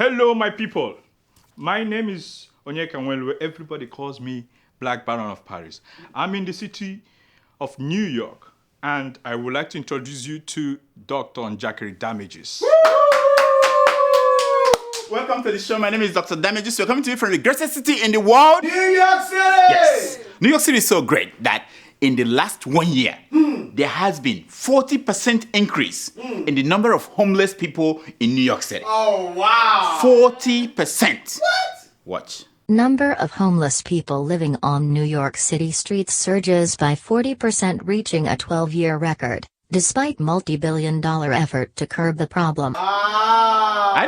Hello, my people. My name is Onyeka Nwelwe. Everybody calls me Black Baron of Paris. I'm in the city of New York, and I would like to introduce you to Dr. Njakiri Damages. Welcome to the show. My name is Dr. Damages. We're coming to you from the greatest city in the world, New York City! Yes. New York City is so great that in the last 1 year, there has been 40% increase in the number of homeless people in New York City. Oh, wow. 40%. What? Watch. Number of homeless people living on New York City streets surges by 40%, reaching a 12-year record, despite multi-billion-dollar effort to curb the problem. I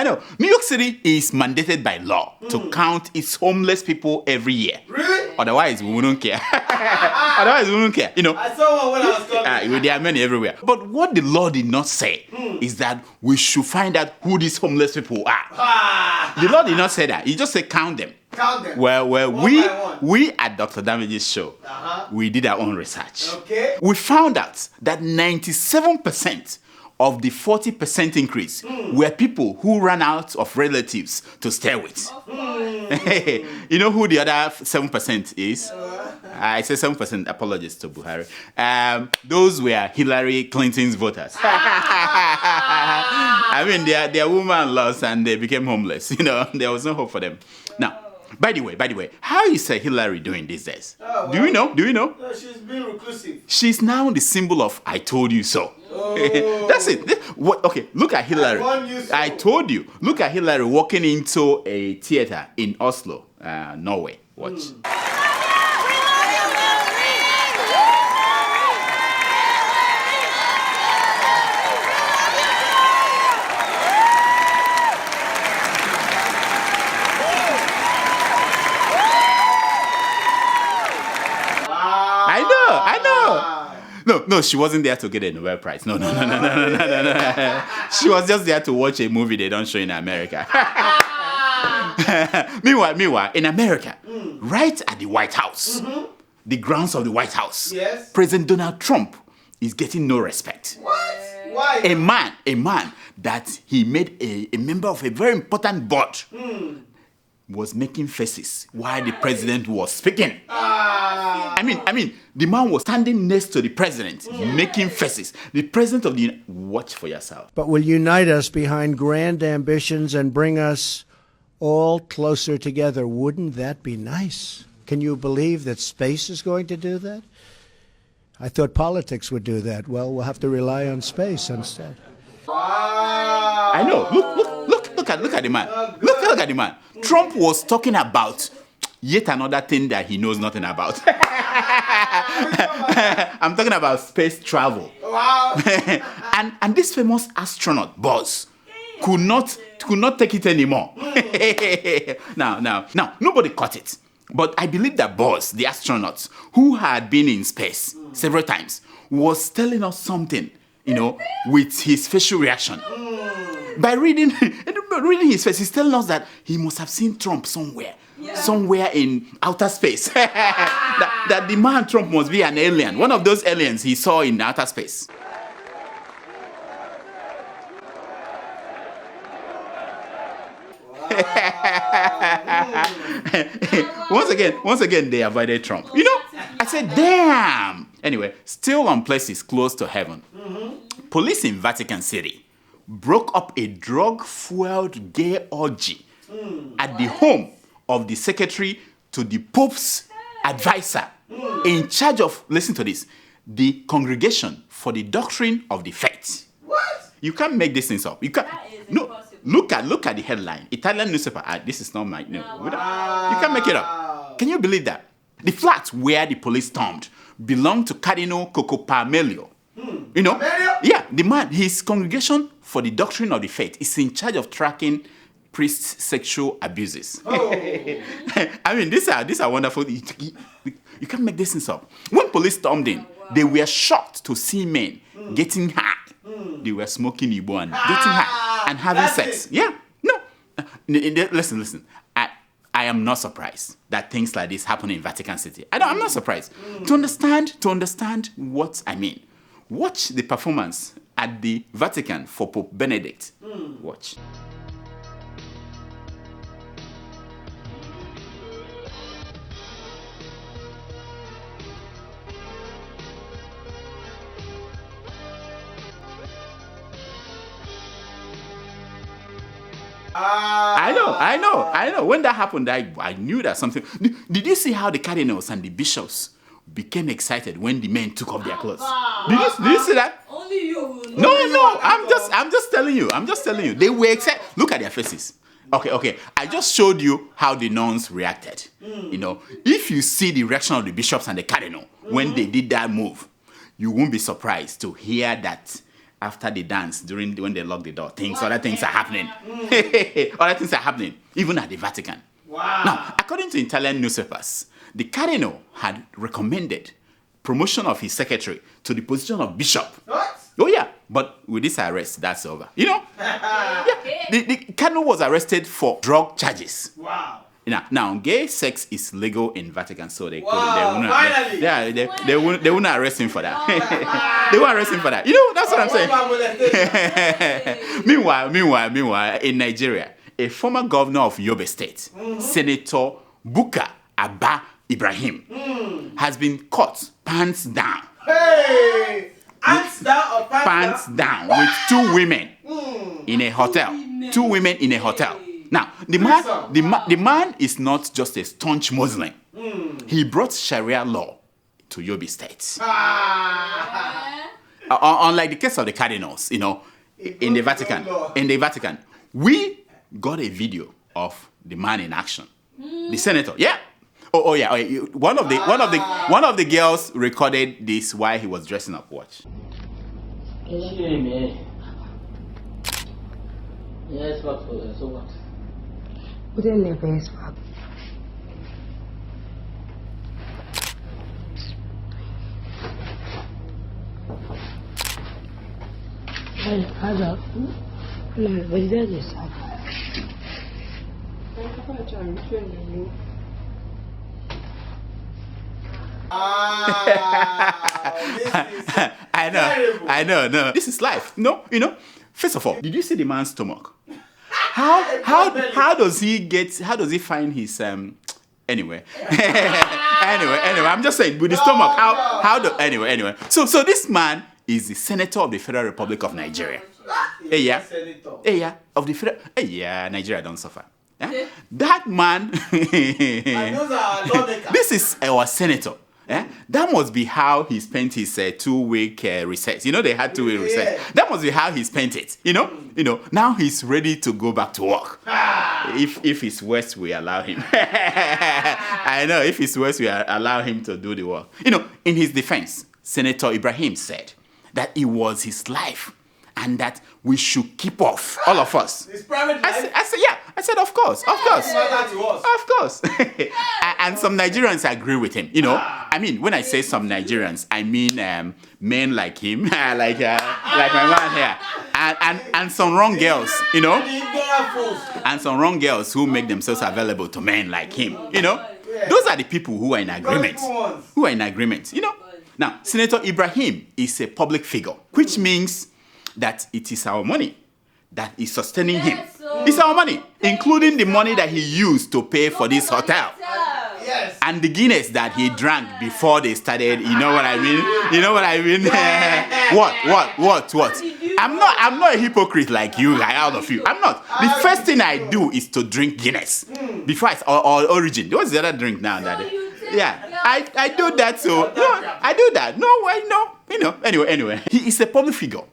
know. New York City is mandated by law to count its homeless people every year. Really? Otherwise, we wouldn't care. You know. I saw one when I was coming. There are many everywhere. But what the law did not say is that we should find out who these homeless people are. The law did not say that. It just said count them. Count them. Well, One by one. we at Dr. Damage's show, we did our own research. Okay. We found out that 97% of the 40% increase were people who ran out of relatives to stay with. You know who the other 7% is? I say 7%, apologies to Buhari. Those were Hillary Clinton's voters. I mean, they are women lost and they became homeless. You know, there was no hope for them. Now, by the way, how is Hillary doing these days? Oh, well, Do you know? No, she's being reclusive. She's now the symbol of I told you so. Oh. That's it. Okay, look at Hillary. warned you so. I told you. Look at Hillary walking into a theater in Oslo, Norway. Watch. I know. No, she wasn't there to get a Nobel Prize. No. She was just there to watch a movie they don't show in America. Meanwhile, in America, right at the White House, the grounds of the White House, Yes. President Donald Trump is getting no respect. What? Why? A man that he made a member of a very important board was making faces while the president was speaking. I mean, the man was standing next to the president, making faces. The president of the watch for yourself. But will unite us behind grand ambitions and bring us all closer together. Wouldn't that be nice? Can you believe that space is going to do that? I thought politics would do that. Well, we'll have to rely on space instead. I know. Look at the man. Look at the man. Trump was talking about yet another thing that he knows nothing about. I'm talking about space travel. Wow. and this famous astronaut, Buzz, could not take it anymore. Now, nobody caught it. But I believe that Buzz, the astronaut, who had been in space several times, was telling us something, with his facial reaction. By reading his face, he's telling us that he must have seen Trump somewhere in outer space. that the man Trump must be an alien, one of those aliens he saw in outer space. Once again, they avoided Trump. I said, damn. Anyway, still on places close to heaven. Police in Vatican City broke up a drug-fueled gay orgy at the home of the secretary to the Pope's advisor in charge of, listen to this, the Congregation for the Doctrine of the Faith. What? You can't make these things up. You can't. No. Look at the headline. Italian newspaper. This is not my name. You can't make it up. Can you believe that? The flat where the police stormed belonged to Cardinal Cocopamelio. Pamelio? Yeah, the man, his Congregation for the Doctrine of the Faith is in charge of tracking priests' sexual abuses. Oh. I mean, these are wonderful. You can't make this things up. When police stormed in, they were shocked to see men getting high. They were smoking Igbo and getting high and having sex. It. Yeah, no. Listen. I am not surprised that things like this happen in Vatican City. I'm not surprised. To understand what I mean, watch the performance at the Vatican for Pope Benedict. Watch. I know. When that happened, I knew that something. Did you see how the cardinals and the bishops became excited when the men took off their clothes? Did you see that? Only you. No. I'm just telling you. They were excited. Look at their faces. Okay. I just showed you how the nuns reacted. You know, if you see the reaction of the bishops and the cardinal when they did that move, you won't be surprised to hear that after the dance, when they lock the door, other things are happening. Other things are happening, even at the Vatican. Wow. Now, according to Italian newspapers, the cardinal had recommended promotion of his secretary to the position of bishop. What? Oh yeah, but with this arrest, that's over. You know? The cardinal was arrested for drug charges. Wow. Now, gay sex is legal in Vatican, so they Wow, wouldn't. finally. They wouldn't arrest him for that. They won't arrest him for that. You know, that's what I'm saying. Meanwhile, in Nigeria, a former governor of Yobe State, Senator Buka Abba Ibrahim, has been caught pants down. Hey! Hands down or Pants down with two women in a hotel. Two women in a hotel. Now, the man is not just a staunch Muslim. He brought Sharia law to Yobe State. Unlike the case of the cardinals, you know, in the Vatican, we got a video of the man in action, the senator. Yeah. Oh yeah. One of the girls recorded this while he was dressing up. Watch. Yes, what? So what? Within their base, Bob. هذا لا ولذلك يصعب. I know. No, this is life. No, you know. First of all, did you see the man's stomach? How does he find his anyway? anyway, I'm just saying with the stomach. Anyway. So this man is the senator of the Federal Republic of Nigeria. Yeah. Of the Federal. Yeah, Nigeria don't suffer. Yeah? That man. This is our senator. Yeah? That must be how he spent his 2-week recess. You know, they had 2-week recess. That must be how he spent it. You know. Now he's ready to go back to work. If his West will allow him. I know, if his West will allow him to do the work. You know, in his defense, Senator Ibrahim said that it was his life and that we should keep off, all of us. His private life? I said, of course. And some Nigerians agree with him. You know, I mean, when I say some Nigerians, I mean men like him, like my man here, and some wrong girls, you know, and some wrong girls who make themselves available to men like him. You know, those are the people who are in agreement. You know, now Senator Ibrahim is a public figure, which means that it is our money that is sustaining him. It's our money, including the money that he used to pay for this hotel. Yes. And the Guinness that he drank before they started, you know what I mean? What? I'm not a hypocrite like you, like all of you. I'm not. The first thing I do is to drink Guinness before or Origin. What's the other drink now? I do that. So I do that. Anyway, he is a public figure.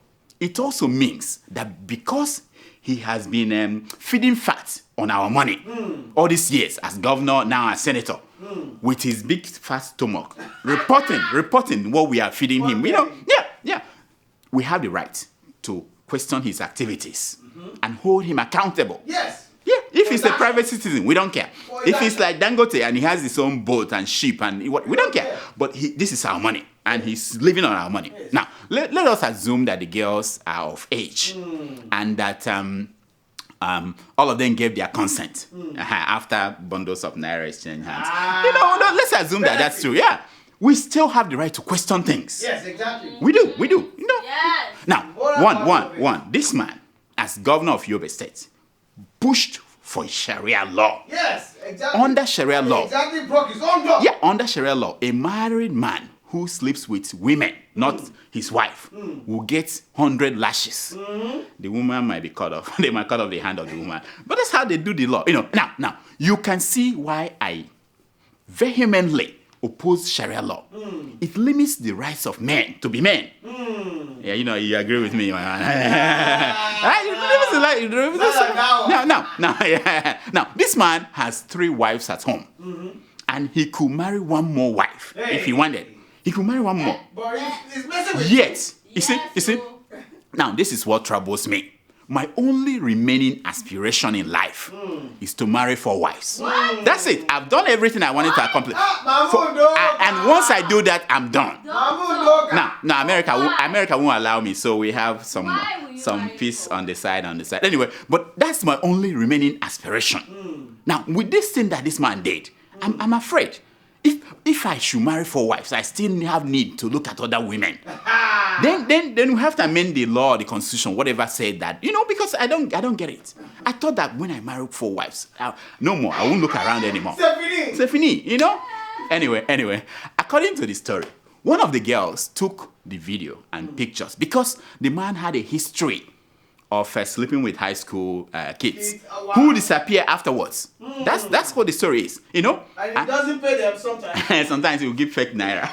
It also means that because he has been feeding fat on our money all these years as governor, now as senator, with his big fat stomach, reporting what we are feeding him. We have the right to question his activities and hold him accountable. Yes. Yeah, if he's a private citizen, we don't care. If he's like Dangote and he has his own boat and sheep, and we don't care. But this is our money, and he's living on our money. Yes. Now, let us assume that the girls are of age, and that all of them gave their consent after bundles of naira exchange hands. Let's assume that that's true. Yeah, we still have the right to question things. Yes, exactly. We do. You know. Yes. Now, one. This man, as governor of Yobe State, pushed for Sharia law. Yes, exactly. Under Sharia law. Exactly, broke his own law. Yeah, under Sharia law, a married man who sleeps with women, not his wife, will get 100 lashes. The woman might be cut off. They might cut off the hand of the woman. But that's how they do the law. Now, you can see why I vehemently oppose Sharia law. It limits the rights of men to be men. Yeah, you agree with me. Now, this man has 3 wives at home. And he could marry one more wife if he wanted. He could marry one more. But he's messing with Yet, you see, now this is what troubles me. My only remaining aspiration in life is to marry 4 wives. What? That's it. I've done everything I wanted to accomplish. And once I do that, I'm done. Now America won't allow me, so we have some peace on the side. Anyway, but that's my only remaining aspiration. Now, with this thing that this man did, I'm afraid. If I should marry 4 wives, I still have need to look at other women. Then we have to amend the law, the constitution, whatever said that. Because I don't get it. I thought that when I marry 4 wives, no more. I won't look around anymore. C'est fini, Anyway, according to the story, one of the girls took the video and pictures because the man had a history of sleeping with high school kids who disappear afterwards. That's what the story is, And he doesn't pay them sometimes. Sometimes he will give fake naira.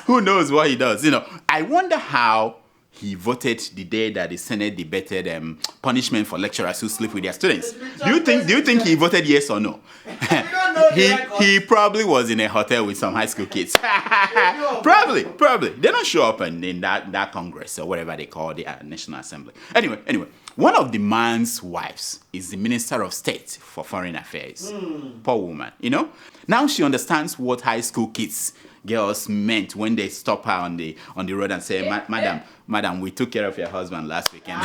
Who knows what he does? I wonder how he voted the day that the Senate debated punishment for lecturers who sleep with their students. Do you think he voted yes or no? He probably was in a hotel with some high school kids. Probably. They don't show up in that Congress or whatever they call the National Assembly. Anyway, one of the man's wives is the Minister of State for Foreign Affairs. Poor woman, Now she understands what high school girls meant when they stop her on the road and say, Madam, we took care of your husband last weekend.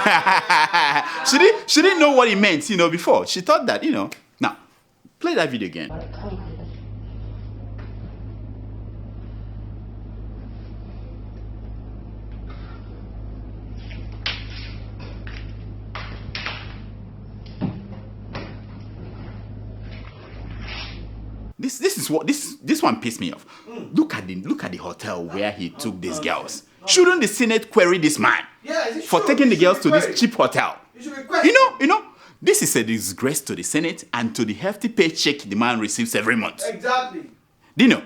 She didn't know what it meant, before. She thought that, Now, play that video again. This one pissed me off. Look at the hotel where he took these girls. Shouldn't the Senate query this man for taking the girls to this cheap hotel? This is a disgrace to the Senate and to the hefty paycheck the man receives every month. Exactly. Dino,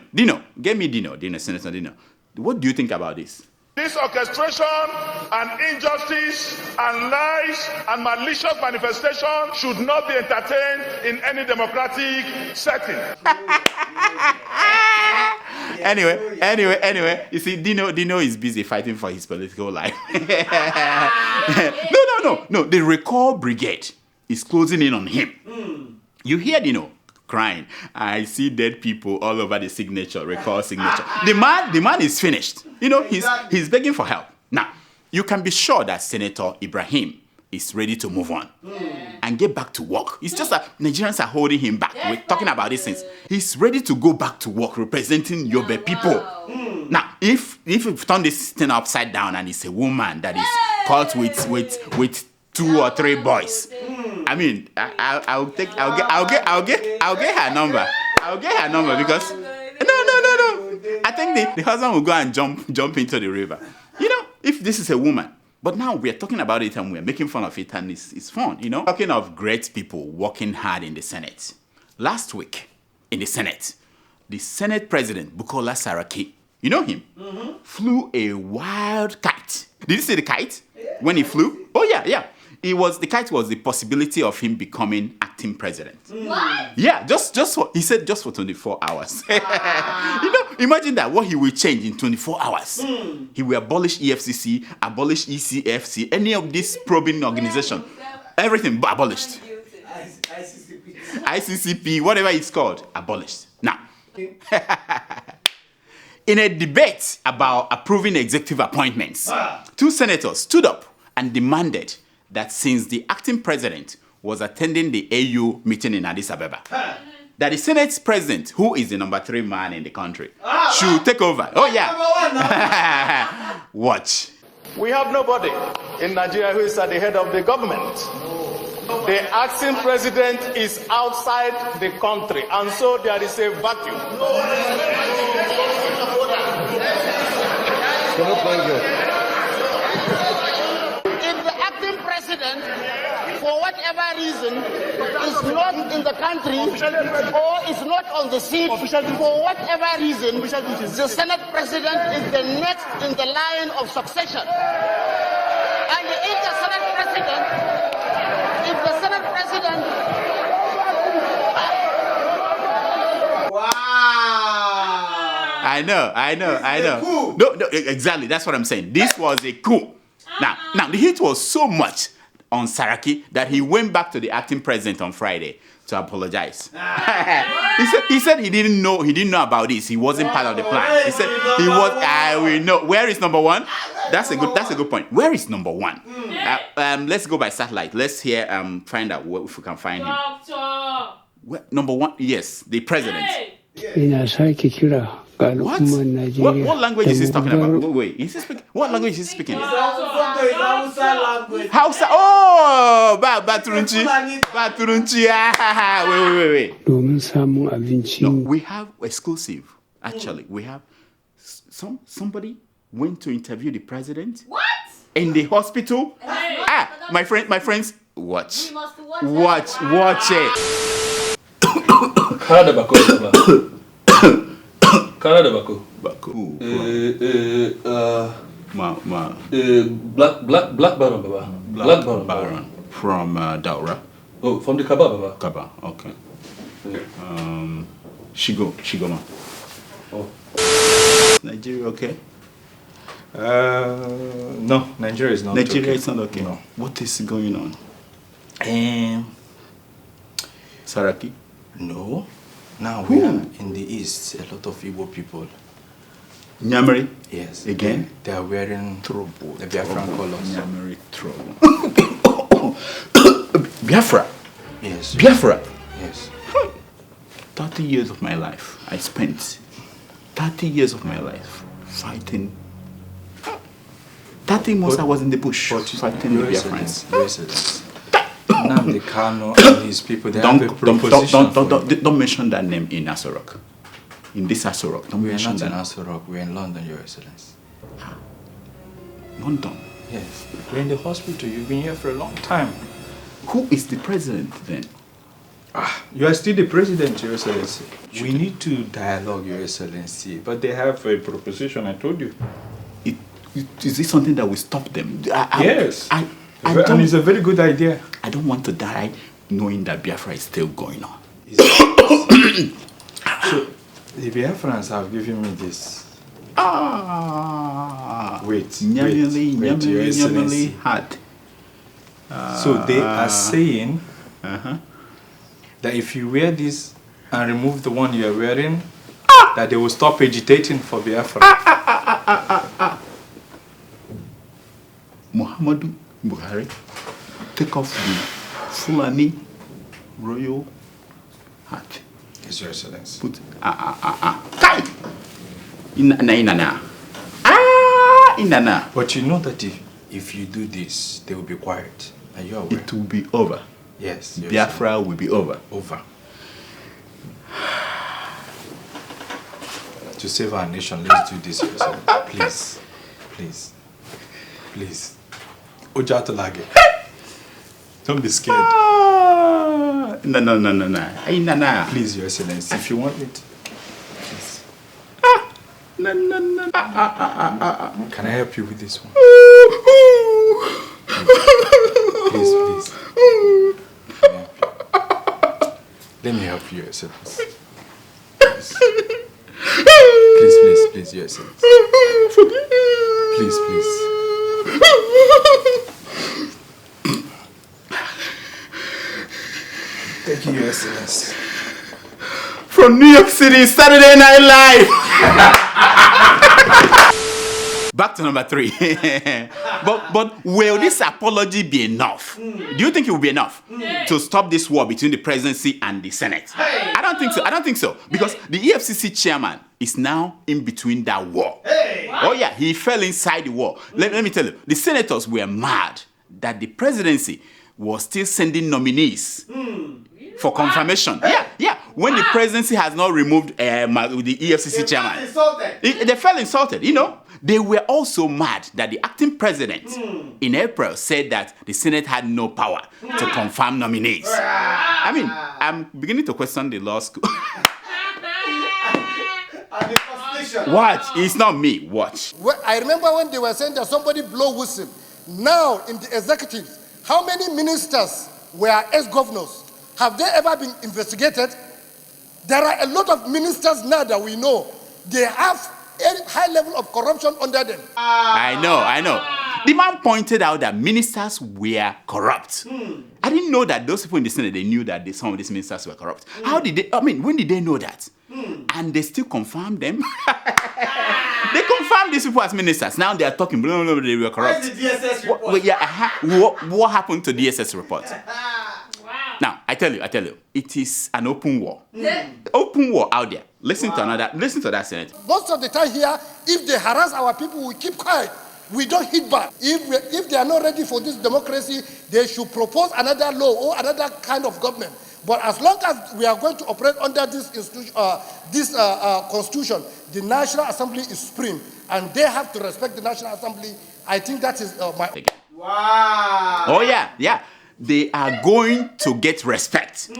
get me Dino, Senator Dino. What do you think about this? This orchestration and injustice and lies and malicious manifestation should not be entertained in any democratic setting. Anyway, you see, Dino is busy fighting for his political life. No, the Recall Brigade is closing in on him. You hear Dino crying. I see dead people all over the recall signature. The man is finished. He's begging for help. Now, you can be sure that Senator Ibrahim is ready to move on and get back to work. It's just that Nigerians are holding him back. We're talking about these things. He's ready to go back to work representing Yobe people. Now, if you turn this thing upside down and it's a woman that is caught with 2 or 3 boys, I mean, I'll get her number. I'll get her number because no. I think the husband will go and jump into the river. If this is a woman. But now we're talking about it and we're making fun of it and it's fun, Talking of great people working hard in the Senate. Last week in the Senate President Bukola Saraki, you know him, flew a wild kite. Did you see the kite when he flew? Oh yeah. The kite was the possibility of him becoming acting president. What? Yeah, he said just for 24 hours. Imagine that, what he will change in 24 hours. He will abolish EFCC, abolish ECFC, any of this probing organization. Everything abolished. ICCP, whatever it's called, abolished. Now, in a debate about approving executive appointments, 2 senators stood up and demanded that since the acting president was attending the AU meeting in Addis Ababa, that the Senate president, who is the number 3 man in the country, should take over. Oh yeah. Watch. We have nobody in Nigeria who is at the head of the government. The acting president is outside the country, and so there is a vacuum. If the acting president, for whatever reason, is not in the country or is not on the seat, for whatever reason, the Senate president is the next in the line of succession. And if the Senate president, I know. No, exactly. That's what I'm saying. This was a coup. Now, the heat was so much on Saraki that he went back to the acting president on Friday to apologize. he said he didn't know about this. He wasn't part of the plan. He said he was. I will know. Where is number one? That's a good point. Where is number one? Let's go by satellite. Let's find out if we can find him. Number one, yes, the president. What? What language is he talking about? Wait, is he speaking? What language is he speaking? Hausa. Oh, Baturunchi. Wait. No, we have exclusive. Actually, we have somebody went to interview the president. What? In the hospital. Hey. My friends, watch. Watch it. Canada Baku. Black Baron, Baba. Black Baron. From Daura. Oh, from the Kaba, Baba. Kaba, okay. Shigoma. Oh. Nigeria okay? No, Nigeria is not Nigeria okay. is not okay. No. What is going on? Saraki? No. Now we are in the east, a lot of Igbo people. Nyamari? Yes. Again? They are wearing the Biafran colors. Nyamari trouble. Biafra? Yes. Biafra? Yes. 30 years of my life, I spent 30 years of my life fighting. 30 months I was in the bush fighting the Biafrans. Nnamdi Kanu and his people, they have a proposition. Don't mention that name in Asorok. In this Asorok, don't mention that. We are not in Asorok, we're in London, Your Excellency. London? Yes. We're in the hospital. You've been here for a long time. Who is the president then? You are still the president, Your Excellency. We need to dialogue, Your Excellency. But they have a proposition, I told you. Is this something that will stop them? Yes. And it's a very good idea. I don't want to die knowing that Biafra is still going on. So, the Biafrans have given me this. Wait, Your Excellency. Hat. So they are saying that if you wear this and remove the one you are wearing, that they will stop agitating for Biafra. Muhammadu Buhari, take off the Fulani royal hat. Yes, Your Excellency. Put Kai! Inana. But you know that if you do this, they will be quiet. Are you aware? It will be over. Yes. Biafra will be over. Over. To save our nation, let's do this, Your Excellency. Please. Ojatolage. Don't be scared. No. Please, Your Excellency, if you want it. Please. Can I help you with this one? Please. Let me help you, Your Excellency. Please, Your Excellency. Please. Thank you, Your Excellency. From New York City, Saturday Night Live. Back to number 3. but will this apology be enough? Do you think it will be enough to stop this war between the presidency and the Senate? I don't think so. Because the EFCC chairman is now in between that war. Oh yeah, he fell inside the war. Let me tell you, the senators were mad that the presidency was still sending nominees for confirmation. Yeah. When the presidency has not removed the EFCC chairman. They felt insulted, you know. They were also mad that the acting president in April said that the Senate had no power to confirm nominees. I mean, I'm beginning to question the law school. Watch, it's not me. Watch. Well, I remember when they were saying that somebody blow whistle. Now, in the executive, how many ministers were ex-governors? Have they ever been investigated? There are a lot of ministers now that we know. They have a high level of corruption under them. I know. The man pointed out that ministers were corrupt. I didn't know that those people in the Senate, they knew that some of these ministers were corrupt. How did they, when did they know that? And they still confirmed them. They confirmed these people as ministers. Now they are talking, blah, blah, blah, they were corrupt. Where's the DSS report? What happened to the DSS report? Now, I tell you, it is an open war. Open war out there. Listen to that, Senate. Most of the time here, if they harass our people, we keep quiet. We don't hit back. If they are not ready for this democracy, they should propose another law or another kind of government. But as long as we are going to operate under this constitution, the National Assembly is supreme, and they have to respect the National Assembly. I think that is my... Wow. Oh, yeah. They are going to get respect.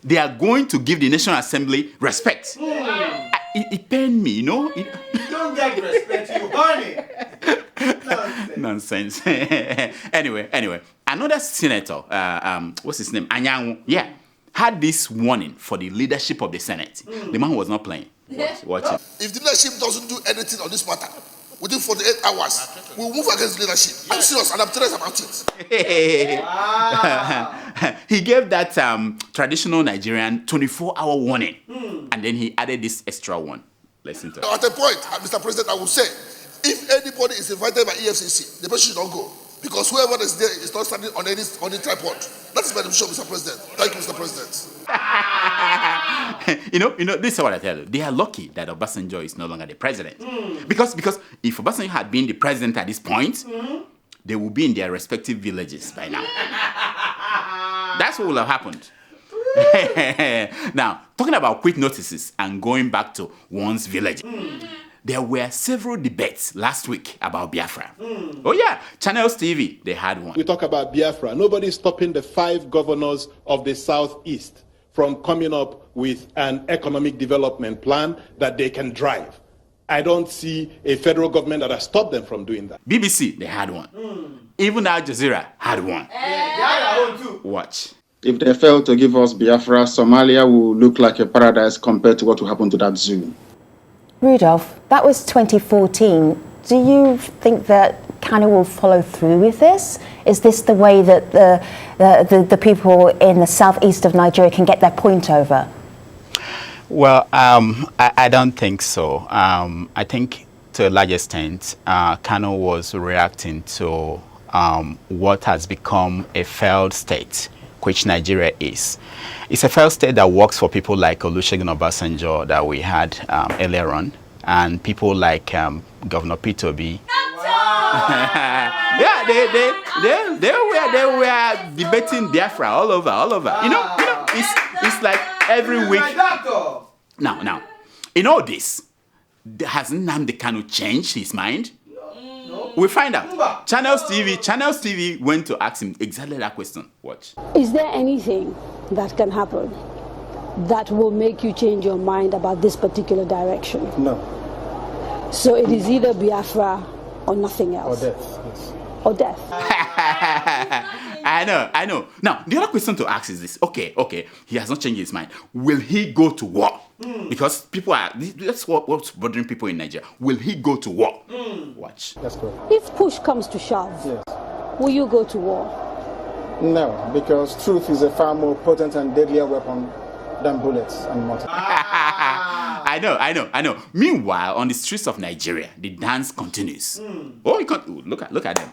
They are going to give the National Assembly respect. It pained me, you know. You don't get respect, you honey. Nonsense. Anyway, another senator, what's his name? Anyanwu, had this warning for the leadership of the Senate. The man was not playing. Watch it. If the leadership doesn't do anything on this matter, within 48 hours, we'll move against leadership. I'm serious and I'm serious about it. He gave that traditional Nigerian 24-hour warning. And then he added this extra one. Listen to it. At a point, Mr. President, I will say, if anybody is invited by EFCC, the person should not go. Because whoever is there is not standing on any tripod. That is my decision, Mr. President. Thank you, Mr. President. You know, this is what I tell you. They are lucky that Obasanjo is no longer the president. Because if Obasanjo had been the president at this point, they would be in their respective villages by now. That's what will have happened. Now, talking about quick notices and going back to one's village. There were several debates last week about Biafra. Oh yeah, Channels TV, they had one. We talk about Biafra. Nobody is stopping the 5 governors of the Southeast from coming up with an economic development plan that they can drive. I don't see a federal government that has stopped them from doing that. BBC, they had one. Even Al Jazeera had one. They had their own too. Watch. If they fail to give us Biafra, Somalia will look like a paradise compared to what will happen to that zoo. Rudolph, that was 2014. Do you think that Kanu will follow through with this? Is this the way that the people in the southeast of Nigeria can get their point over? Well, I don't think so. I think to a large extent, Kanu was reacting to what has become a failed state, which Nigeria is. It's a failed state that works for people like Olusegun Obasanjo that we had earlier on, and people like Governor Peter Obi. Yeah, they were debating Biafra all over. You know, it's like every week. Now, in all this, hasn't Nnamdi Kanu changed his mind? No. We find out. Channels TV went to ask him exactly that question. Watch. Is there anything that can happen that will make you change your mind about this particular direction? No. So it is either Biafra or nothing else. Or death. Yes. Or death. I know. Now, the other question to ask is this. Okay, he has not changed his mind. Will he go to war? Because people that's what's bothering people in Nigeria. Will he go to war? Watch. That's correct. If push comes to shove, Yes. will you go to war? No, because truth is a far more potent and deadlier weapon than bullets and mortar. I know. Meanwhile, on the streets of Nigeria, the dance continues. Oh, you can't look at them.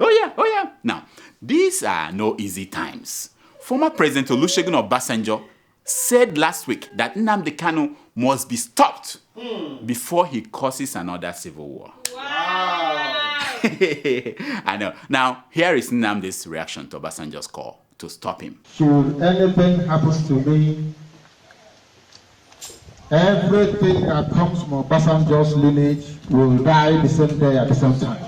Oh yeah. Now, these are no easy times. Former President Olusegun Obasanjo said last week that Nnamdi Kanu must be stopped before he causes another civil war. I know. Now, here is Nnamdi's reaction to Obasanjo's call to stop him. Should anything happen to me, everything that comes from Obasanjo's lineage will die the same day at the same time.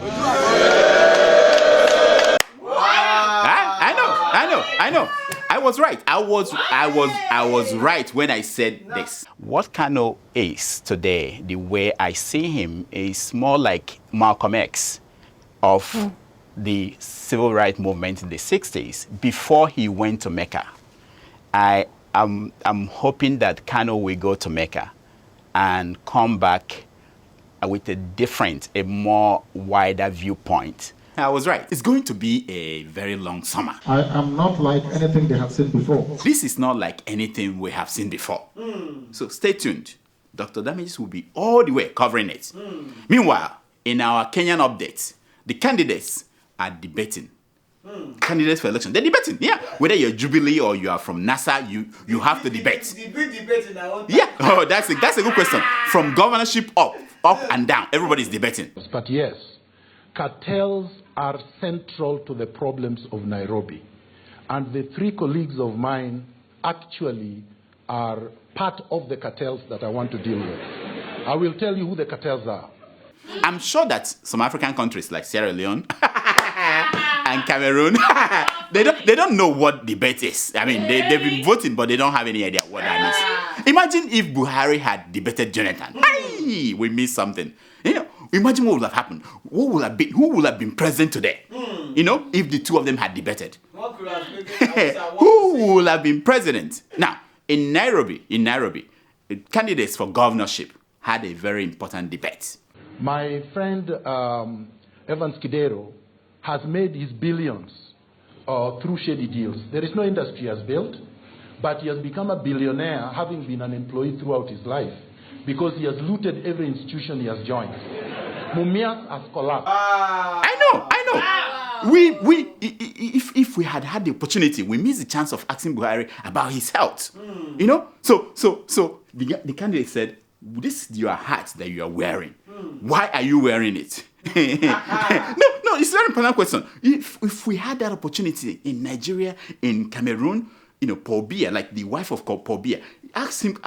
I know. I was right. I was right when I said this. What Kanu is today, the way I see him, is more like Malcolm X of the civil rights movement in the 60s before he went to Mecca. I'm hoping that Kanu will go to Mecca and come back with a more wider viewpoint. I was right. It's going to be a very long summer. I am not like anything they have seen before. This is not like anything we have seen before. So stay tuned. Dr. Damages will be all the way covering it. Meanwhile, in our Kenyan updates, the candidates are debating. Candidates for election. They're debating, yeah. Whether you're Jubilee or you are from NASA, you have to debate. Yeah. Oh, that's a good question. From governorship up and down, everybody's debating. But yes, cartels are central to the problems of Nairobi. And the three colleagues of mine actually are part of the cartels that I want to deal with. I will tell you who the cartels are. I'm sure that some African countries like Sierra Leone and Cameroon, they don't know what debate is. I mean, they've been voting, but they don't have any idea what that means. Imagine if Buhari had debated Jonathan. Hey, we missed something. Imagine what would have happened. Who would have been president today? If the two of them had debated. Who would have been president? Now, in Nairobi, candidates for governorship had a very important debate. My friend Evans Kidero has made his billions through shady deals. There is no industry he has built, but he has become a billionaire having been an employee throughout his life because he has looted every institution he has joined. Mumias has collapsed. I know. If we had the opportunity, we missed the chance of asking Buhari about his health. So the candidate said, "This is your hat that you are wearing. Why are you wearing it?" No, it's a very important question. If we had that opportunity in Nigeria, in Cameroon, Paul Biya, like the wife of Paul Biya, ask him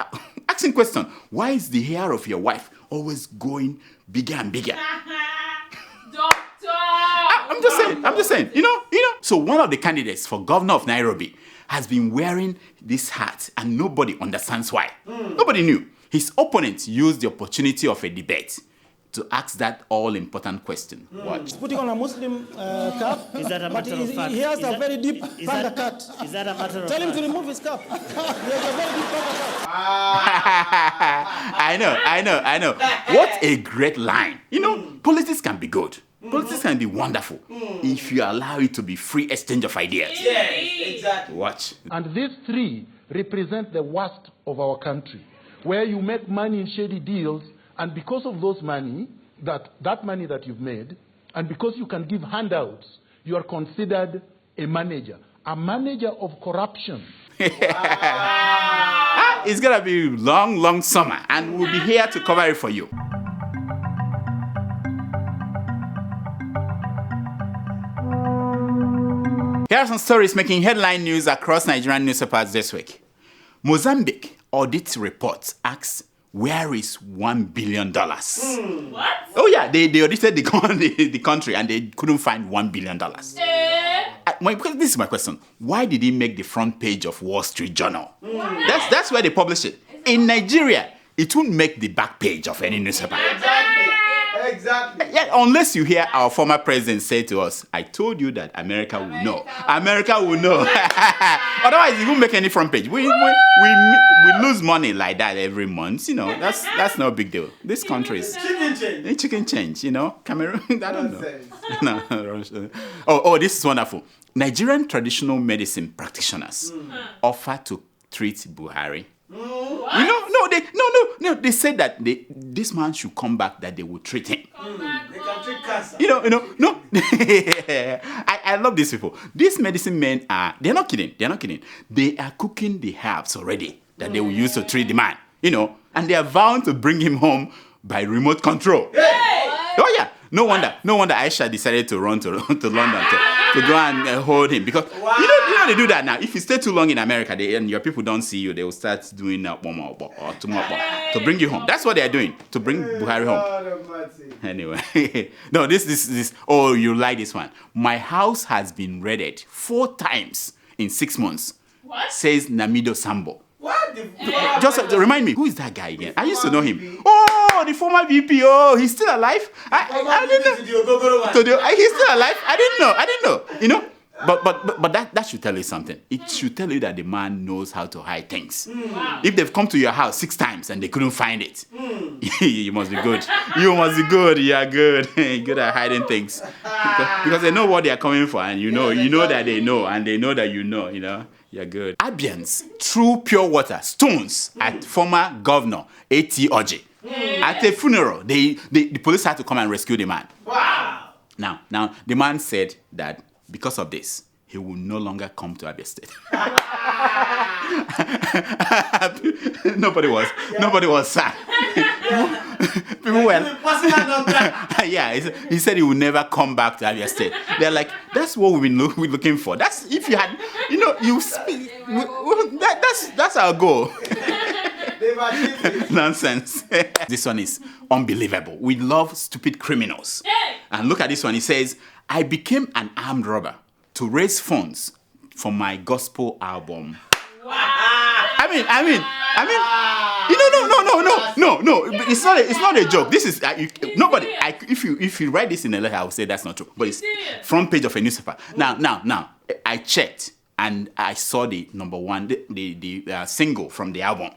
question. Why is the hair of your wife always going bigger and bigger? I'm just saying. So one of the candidates for governor of Nairobi has been wearing this hat, and nobody understands why. Nobody knew. His opponents used the opportunity of a debate to ask that all-important question. Watch. Putting on a Muslim cap. Is that a matter of fact? He has a very deep panda cut. Is that a matter of Tell him fact? to remove his cap. He has a very deep panda cut. I know. What a great line. Politics can be good. Politics can be wonderful if you allow it to be free exchange of ideas. Yes, exactly. Watch. And these three represent the worst of our country, where you make money in shady deals, and because of those money, that money that you've made, and because you can give handouts, you are considered a manager of corruption. It's gonna be long summer, and we'll be here to cover it for you. Here are some stories making headline news across Nigerian newspapers this week. Mozambique audit report asks, where is $1 billion? What? Oh yeah, they audited the country and they couldn't find $1 billion. This is my question. Why did he make the front page of Wall Street Journal? That's where they publish it. In Nigeria, it won't make the back page of any newspaper. Exactly. Yeah, unless you hear our former president say to us, "I told you that America will know." America will know. Otherwise, it won't make any front page. We lose money like that every month. That's no big deal. This country is chicken change. Cameroon. I don't know. No. This is wonderful. Nigerian traditional medicine practitioners offer to treat Buhari. No. They said that this man should come back, that they will treat him. No. I love these people. These medicine men they're not kidding. They are cooking the herbs already that they will use to treat the man, and they are vowing to bring him home by remote control. Oh yeah. No wonder Aisha decided to run to London to go and hold him, because you know they do that now. If you stay too long in America and your people don't see you, they will start doing or to bring you home. That's what they are doing, to bring Buhari home. Anyway, no, this. Oh, you like this one? My house has been raided 4 times in 6 months. What? Says Namido Sambo. What? Just remind me, who is that guy again? I used to know him. Oh, the former VP. Oh, he's still alive? I didn't know. He's still alive? I didn't know. But that should tell you something. It should tell you that the man knows how to hide things. Wow. If they've come to your house 6 times and they couldn't find it, you must be good. You must be good. You are good. Good at hiding things. Because they know what they are coming for, and you know that they know, and they know that you know. You're good. Abians threw pure water, stones at former governor A.T. Oji. At a funeral, the police had to come and rescue the man. Wow. Now, the man said that because of this, he will no longer come to Abia State. Nobody was sad. People were. Yeah, he said he will never come back to Abia State. They're like, that's what we're looking for. That's if you had, you speak. That's our goal. Nonsense. This one is unbelievable. We love stupid criminals. And look at this one. He says, I became an armed robber to raise funds for my gospel album. Wow. I mean, no. It's not a joke. This is nobody. If you write this in a letter, I would say that's not true. But it's front page of a newspaper. Now, I checked and I saw the number one, the single from the album.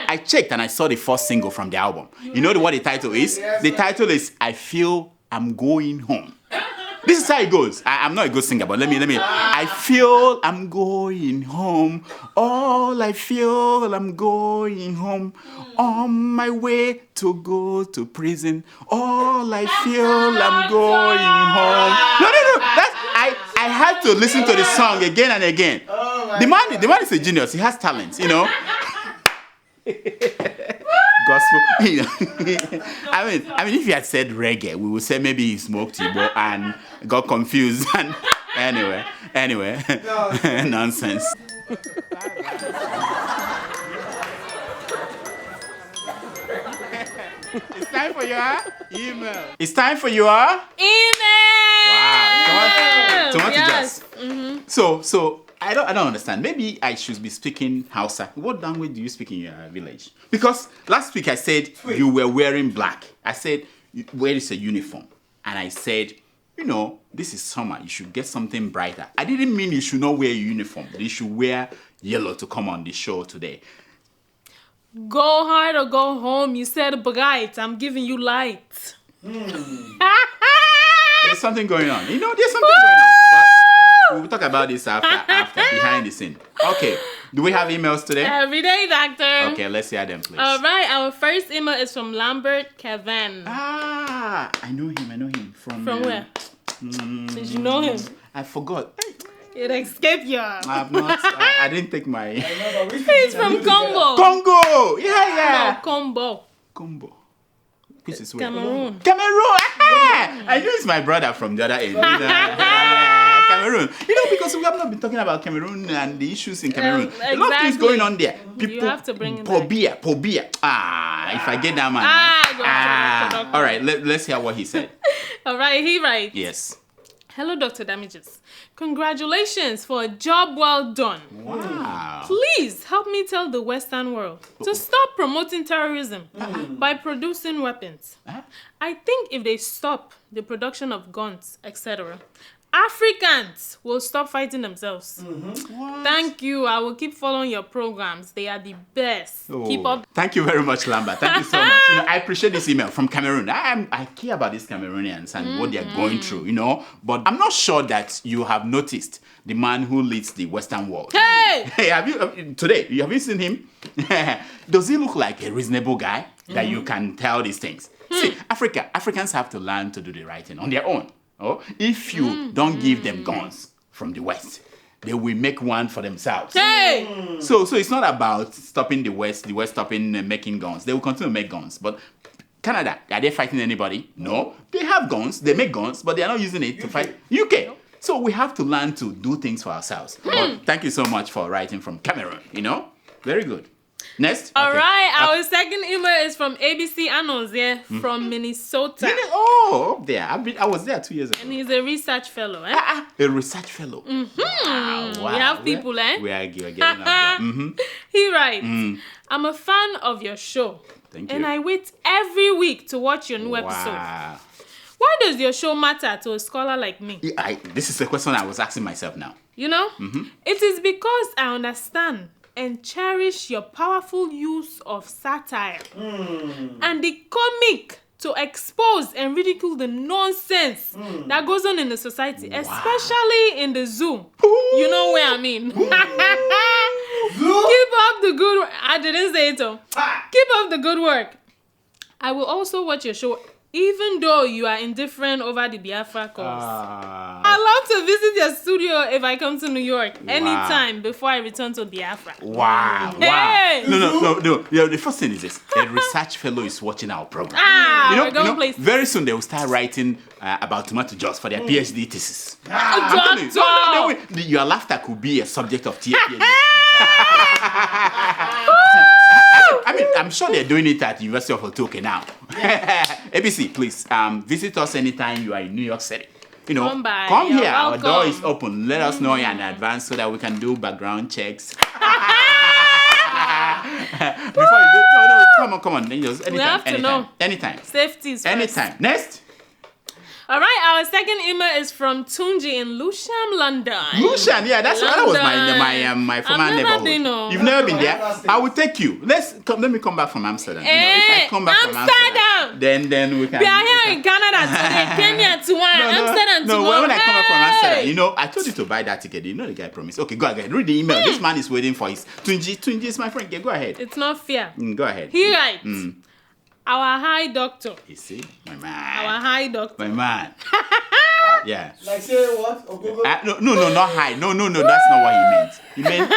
I checked and I saw the first single from the album. You know what the title is? The title is "I Feel I'm Going Home." This is how it goes. I'm not a good singer, but let me. I feel I'm going home. All I feel I'm going home. On my way to go to prison. All I feel I'm going home. No. I had to listen to the song again and again. The man is a genius. He has talent, Gospel. I mean, if he had said reggae, we would say maybe he smoked Igbo and got confused. And anyway, nonsense. It's time for your email. It's time for your email. Wow. Tomato yes. jazz. Mm-hmm. So. I don't understand. Maybe I should be speaking Hausa. What language do you speak in your village? Because last week I said you were wearing black. I said, where is a uniform? And I said, this is summer. You should get something brighter. I didn't mean you should not wear a uniform. You should wear yellow to come on the show today. Go hard or go home. You said bright. I'm giving you light. There's something going on. There's something going on. But we'll talk about this after behind the scene. Okay. Do we have emails today? Every day, doctor. Okay, let's hear them, please. All right. Our first email is from Lambert Kevin. I know him. From where? Did you know him? I forgot. It escaped you. I have not. I didn't take my... He's from Congo. Congo! Yeah. No, Combo. Which is where? Cameroon. I knew it's my brother from the other end. Cameroon. Because we have not been talking about Cameroon and the issues in Cameroon. Exactly. A lot of things going on there. You have to bring it back. Pobia. If I get that man. All right, let's hear what he said. All right, he writes. Yes. Hello, Dr. Damages. Congratulations for a job well done. Wow. Please help me tell the Western world to stop promoting terrorism by producing weapons. I think if they stop the production of guns, etc., Africans will stop fighting themselves. Thank you. I will keep following your programs. They are the best. Keep up. Thank you very much, Lambert. Thank you so much. I appreciate this email from Cameroon. I care about these Cameroonians and what they are going through, But I'm not sure that you have noticed the man who leads the Western world. Hey! Have you seen him? Does he look like a reasonable guy that you can tell these things? See, see, Africans have to learn to do the right thing on their own. Oh, if you don't give them guns from the West, they will make one for themselves. Hey! So it's not about stopping the West stopping making guns. They will continue to make guns. But Canada, are they fighting anybody? No. They have guns, they make guns, but they are not using it to fight UK. So we have to learn to do things for ourselves. But thank you so much for writing from Cameroon, Very good. Next. All right, our second email is from ABC Anonzie from Minnesota. Up there. I was there 2 years ago. And he's a research fellow, eh? A research fellow. Wow. We have people, eh? We are getting up there. He writes, I'm a fan of your show. Thank you. And I wait every week to watch your new episode. Why does your show matter to a scholar like me? This is a question I was asking myself now. It is because I understand and cherish your powerful use of satire and the comic to expose and ridicule the nonsense that goes on in the society, especially in the zoo. You know where I mean. Keep up the good work. I didn't say it though. Keep up the good work. I will also watch your show even though you are indifferent over the Biafra cause. I love to visit your studio if I come to New York anytime before I return to Biafra. Wow. Hey! No. The first thing is this. A research fellow is watching our program. We're going places. Very soon they will start writing about tomato juice for their PhD thesis. Your laughter could be a subject of PhD. I'm sure they're doing it at University of Otoke now. ABC, please visit us anytime you are in New York City. Come by. Come here. Welcome. Our door is open. Let us know in advance so that we can do background checks. Before you go, come on. Anytime, we have to know. Anytime. Safety is first. Anytime. Next. All right, our second email is from Tunji in Lewisham, London. Lewisham, yeah, that was my former neighborhood. You've never been there? I will take you. Let me come back from Amsterdam. If I come back from Amsterdam, then we can. We are here in Canada today, Kenya tomorrow, Amsterdam tomorrow. No, when I come back from Amsterdam, I told you to buy that ticket. The guy promised. Okay, go ahead. Read the email. This man is waiting for his Tunji is my friend. Yeah, go ahead. It's not fair. Go ahead. He writes. Our high doctor. You see, my man. Our high doctor. My man. Yeah. Like say what? No, not high. No, that's not what he meant. He meant,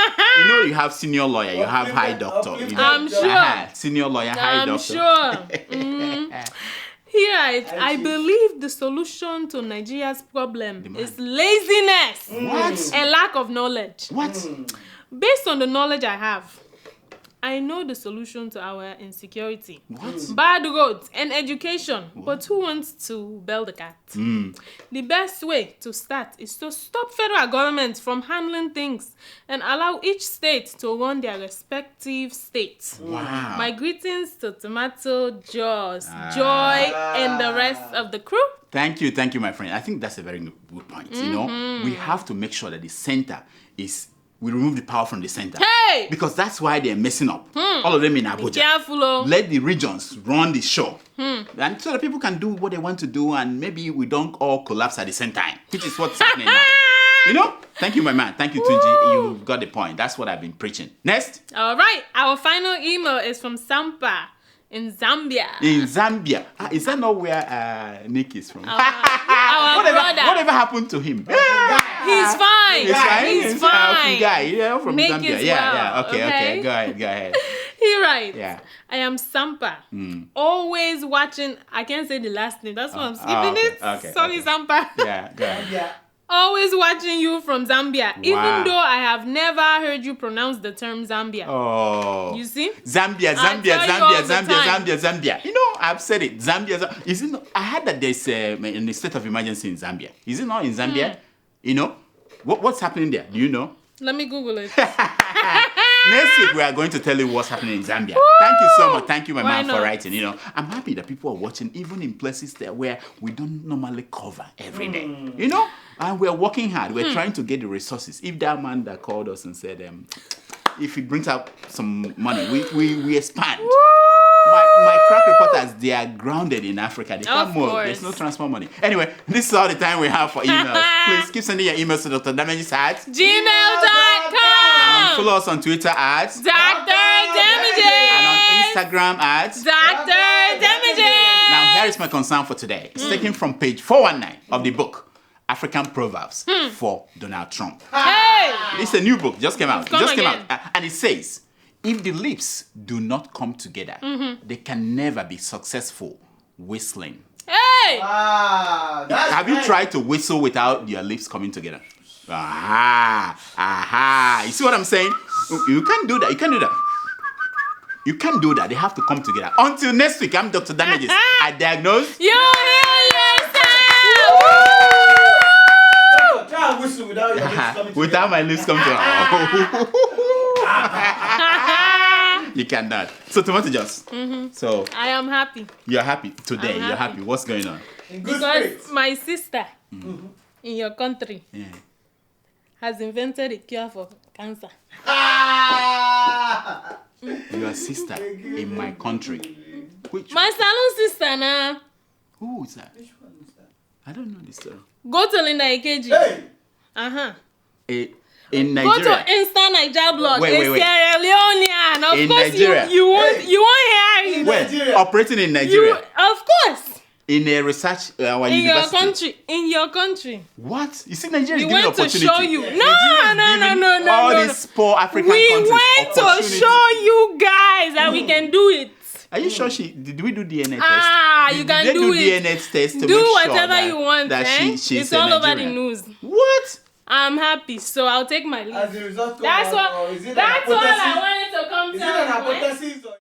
you have senior lawyer, you have high doctor. I'm sure. Senior lawyer, high doctor. I'm sure. He writes, I believe the solution to Nigeria's problem is laziness. What? And lack of knowledge. What? Based on the knowledge I have, I know the solution to our insecurity. What? Bad roads and education. But who wants to bell the cat? The best way to start is to stop federal governments from handling things and allow each state to run their respective states. Wow. My greetings to Tomato Jaws, Joy, and the rest of the crew. Thank you, my friend. I think that's a very good point. We have to make sure that the center we remove the power from the center. Hey! Because that's why they're messing up. All of them in Abuja. Be careful, oh. Let the regions run the show. And so that people can do what they want to do and maybe we don't all collapse at the same time, which is what's happening now. Thank you, my man. Thank you, Tunji. You've got the point. That's what I've been preaching. Next. All right. Our final email is from Sampa in Zambia. In Zambia. Is that not where Nick is from? Our brother. Whatever happened to him? He's fine. He's fine. Guy, from Nick Zambia. is Yeah. well, Okay. Go ahead. He writes, Yeah. I am Sampa. Always watching. I can't say the last name. That's why I'm skipping it. Okay. Sorry, Sampa. Yeah, go ahead. Yeah. Always watching you from Zambia, even though I have never heard you pronounce the term Zambia. Oh. You see? Zambia. I've said it. Zambia. Is it not, I heard that there's a state of emergency in Zambia. Is it not in Zambia? What's happening there? Do you know? Let me Google it. Next week, we are going to tell you what's happening in Zambia. Woo! Thank you so much. Thank you, my man, for writing. I'm happy that people are watching, even in places there where we don't normally cover every day. And we're working hard. We're trying to get the resources. If that man that called us and said, if he brings out some money, we expand. Woo! My crack reporters, they are grounded in Africa. They can't move. There's no transport money. Anyway, this is all the time we have for emails. Please keep sending your emails to Dr. Damages at gmail.com. Follow us on Twitter at Dr. Damages. And on Instagram at Dr. Damages. Now, here that is my concern for today. It's taken from page 419 of the book, African Proverbs for Donald Trump. Hey! It's a new book, just came out. Come again. And it says, if the lips do not come together, they can never be successful whistling. Hey! Have you tried to whistle without your lips coming together? Aha. You see what I'm saying? You can't do that. You can't do that. You can't do that. They have to come together. Until next week, I'm Dr. Damages. I diagnose. You hear yourself! Try and whistle without your lips coming Without my lips coming together. You cannot. So, Tomato Juice. So, I am happy. you're happy today. I'm You're happy. happy. What's going on? Because my sister in your country Yeah. has invented a cure for cancer. Your sister in my country. Which? My salon sister now. Who is that? I don't know this story. Go to Linda Ikeji. Hey. In Go Nigeria. to Insta Niger blog. Wait. Sierra Leonean. Of In course Nigeria. you won't hear it. Where? Operating in Nigeria. Of course. In a research In university. your country. In your country. What? You see, Nigeria is We giving went to opportunity. show you. Giving No. all these poor African We countries went to opportunity. show you guys that we can do it. Are you sure did we do DNA test? You can Did they do do it. DNA test to Do make sure whatever that, you want. that she's it's a all over the Nigerian? news. What? I'm happy, so I'll take my leave. As a result, That's what. is it That's an all I hypothesis? wanted to come Is it tell an you. hypothesis or